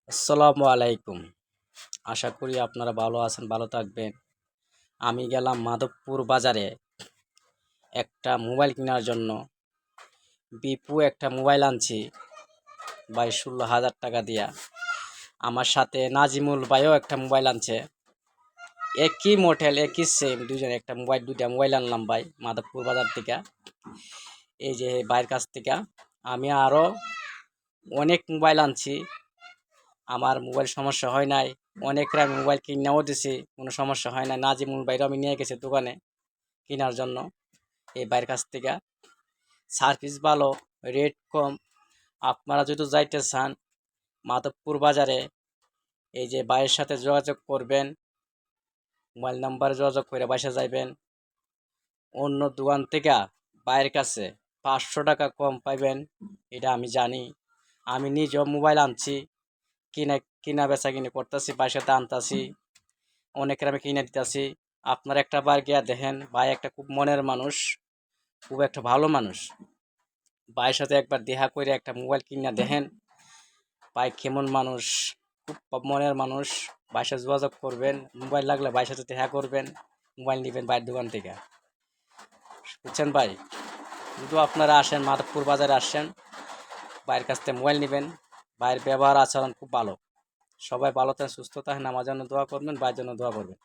আসসালামু আলাইকুম। আশা করি আপনারা ভালো আছেন, ভালো থাকবেন। আমি গেলাম মাধবপুর বাজারে একটা মোবাইল কেনার জন্য। বিপু একটা মোবাইল আনছি 22-16 হাজার টাকা দিয়া। আমার সাথে নাজিমুল ভাইও একটা মোবাইল আনছে, একই মডেল একই সেম, দুজনে একটা মোবাইল, দুইটা মোবাইল আনলাম ভাই মাধবপুর বাজার থেকে, এই যে ভাইয়ের কাছ থেকে। আমি আরও অনেক মোবাইল আনছি, আমার মোবাইল সমস্যা হয় নাই। অনেকরা আমি মোবাইল কিনেও দিছি, কোনো সমস্যা হয় না। নাজিমুল ভাইরও আমি নিয়ে গেছি দোকানে কেনার জন্য এই ভাইয়ের কাছ থেকে। সার্ভিস ভালো, রেট কম। আপনারা যদি যাইতে চান মাধবপুর বাজারে, এই যে ভাইয়ের সাথে যোগাযোগ করবেন, মোবাইল নাম্বারে যোগাযোগ করে বাসা যাইবেন। অন্য দোকান থেকে ভাইয়ের কাছে 500 টাকা কম পাইবেন, এটা আমি জানি। আমি নিজেও মোবাইল আনছি, কিনা কিনা বেচা কিনে করতেছি, বাসাতে আনতাছি, অনেকের আমি কিনে দিতেছি। আপনারা একটা বার গিয়া দেখেন, ভাই একটা খুব মনের মানুষ, খুব একটা ভালো মানুষ। ভাইয়ের সাথে একবার দেখা করে একটা মোবাইল কিনা দেখেন, ভাই কেমন মানুষ, খুব মনের মানুষ। ভাইয়ের সাথে যোগাযোগ করবেন, মোবাইল লাগলে ভাইয়ের সাথে দেখা করবেন, মোবাইল নেবেন ভাইয়ের দোকান থেকে, বুঝছেন ভাই? যদি আপনারা আসেন মাধবপুর বাজারে আসেন, ভাইয়ের কাছ থেকে মোবাইল নেবেন। ভাইয়ের ব্যবহার আচরণ খুব ভালো। সবাই ভালো থাকেন, সুস্থ থাকেন, আমার জন্য দোয়া করবেন, ভাইয়ের জন্য দোয়া করবেন।